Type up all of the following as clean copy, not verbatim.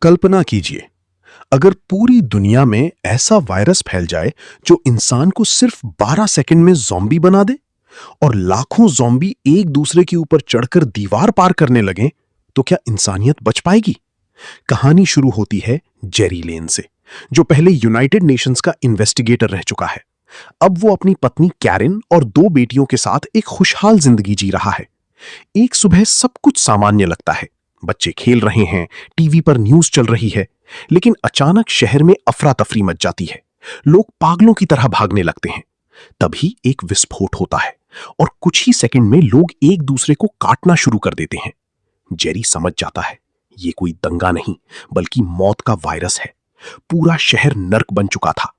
कल्पना कीजिए, अगर पूरी दुनिया में ऐसा वायरस फैल जाए जो इंसान को सिर्फ 12 सेकंड में ज़ॉम्बी बना दे और लाखों ज़ॉम्बी एक दूसरे के ऊपर चढ़कर दीवार पार करने लगें, तो क्या इंसानियत बच पाएगी? कहानी शुरू होती है जेरी लेन से, जो पहले यूनाइटेड नेशंस का इन्वेस्टिगेटर रह चुका है। अब वो अपनी पत्नी कैरिन और 2 बेटियों के साथ एक खुशहाल जिंदगी जी रहा है। एक सुबह सब कुछ सामान्य लगता है, बच्चे खेल रहे हैं, टीवी पर न्यूज चल रही है, लेकिन अचानक शहर में अफरा तफरी मच जाती है। लोग पागलों की तरह भागने लगते हैं। तभी एक विस्फोट होता है और कुछ ही सेकंड में लोग एक दूसरे को काटना शुरू कर देते हैं। जेरी समझ जाता है, ये कोई दंगा नहीं बल्कि मौत का वायरस है। पूरा शहर नर्क बन चुका था।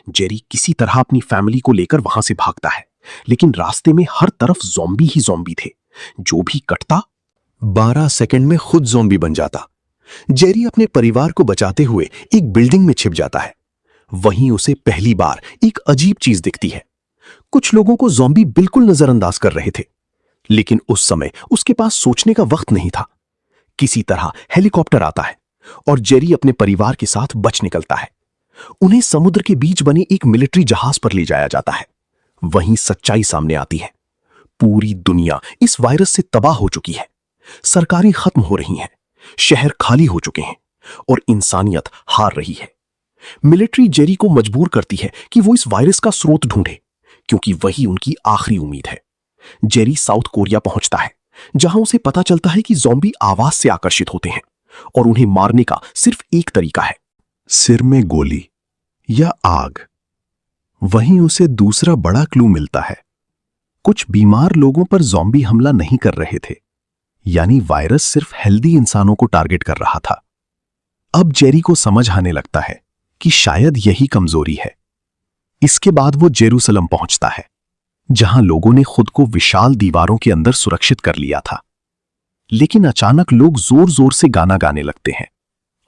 जेरी किसी तरह अपनी फैमिली को लेकर वहां से भागता है, लेकिन रास्ते में हर तरफ ज़ॉम्बी ही ज़ॉम्बी थे। जो भी कटता 12 सेकंड में खुद ज़ॉम्बी बन जाता। जेरी अपने परिवार को बचाते हुए एक बिल्डिंग में छिप जाता है। वहीं उसे पहली बार एक अजीब चीज दिखती है। कुछ लोगों को ज़ॉम्बी बिल्कुल नजरअंदाज कर रहे थे, लेकिन उस समय उसके पास सोचने का वक्त नहीं था। किसी तरह हेलीकॉप्टर आता है और जेरी अपने परिवार के साथ बच निकलता है। उन्हें समुद्र के बीच बने एक मिलिट्री जहाज पर ले जाया जाता है। वहीं सच्चाई सामने आती है। पूरी दुनिया इस वायरस से तबाह हो चुकी है। सरकारें खत्म हो रही हैं, शहर खाली हो चुके हैं और इंसानियत हार रही है। मिलिट्री जेरी को मजबूर करती है कि वो इस वायरस का स्रोत ढूंढे, क्योंकि वही उनकी आखिरी उम्मीद है। जेरी साउथ कोरिया पहुंचता है, जहां उसे पता चलता है कि ज़ॉम्बी आवाज से आकर्षित होते हैं और उन्हें मारने का सिर्फ एक तरीका है, सिर में गोली या आग। वहीं उसे दूसरा बड़ा क्लू मिलता है। कुछ बीमार लोगों पर ज़ॉम्बी हमला नहीं कर रहे थे, यानी वायरस सिर्फ हेल्दी इंसानों को टारगेट कर रहा था। अब जेरी को समझ आने लगता है कि शायद यही कमजोरी है। इसके बाद वो जेरूसलम पहुंचता है, जहां लोगों ने खुद को विशाल दीवारों के अंदर सुरक्षित कर लिया था। लेकिन अचानक लोग जोर जोर से गाना गाने लगते हैं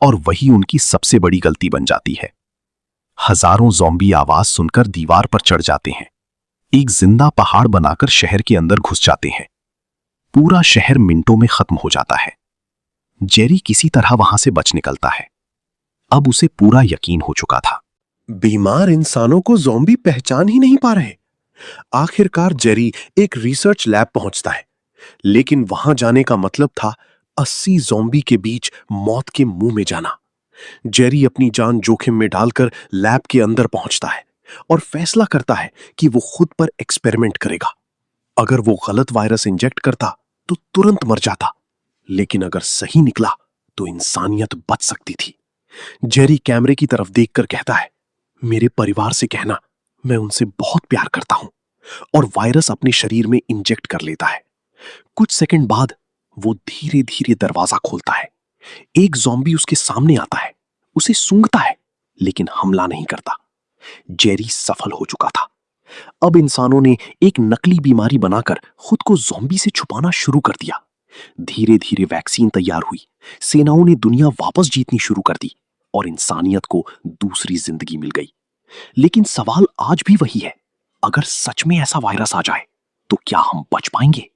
और वही उनकी सबसे बड़ी गलती बन जाती है। हजारों ज़ॉम्बी आवाज सुनकर दीवार पर चढ़ जाते हैं, एक जिंदा पहाड़ बनाकर शहर के अंदर घुस जाते हैं। पूरा शहर मिनटों में खत्म हो जाता है। जेरी किसी तरह वहां से बच निकलता है। अब उसे पूरा यकीन हो चुका था, बीमार इंसानों को ज़ॉम्बी पहचान ही नहीं पा रहे। आखिरकार जेरी एक रिसर्च लैब पहुंचता है, लेकिन वहां जाने का मतलब था 80 ज़ॉम्बी के बीच मौत के मुंह में जाना। जेरी अपनी जान जोखिम में डालकर लैब के अंदर पहुंचता है और फैसला करता है कि वो खुद पर एक्सपेरिमेंट करेगा। अगर वो गलत वायरस इंजेक्ट करता तो तुरंत मर जाता, लेकिन अगर सही निकला तो इंसानियत बच सकती थी। जेरी कैमरे की तरफ देखकर कहता है, मेरे परिवार से कहना मैं उनसे बहुत प्यार करता हूं, और वायरस अपने शरीर में इंजेक्ट कर लेता है। कुछ सेकंड बाद वो धीरे धीरे दरवाजा खोलता है। एक ज़ॉम्बी उसके सामने आता है, उसे सूंघता है, लेकिन हमला नहीं करता। जेरी सफल हो चुका था। अब इंसानों ने एक नकली बीमारी बनाकर खुद को ज़ॉम्बी से छुपाना शुरू कर दिया। धीरे धीरे वैक्सीन तैयार हुई, सेनाओं ने दुनिया वापस जीतनी शुरू कर दी और इंसानियत को दूसरी जिंदगी मिल गई। लेकिन सवाल आज भी वही है, अगर सच में ऐसा वायरस आ जाए तो क्या हम बच पाएंगे?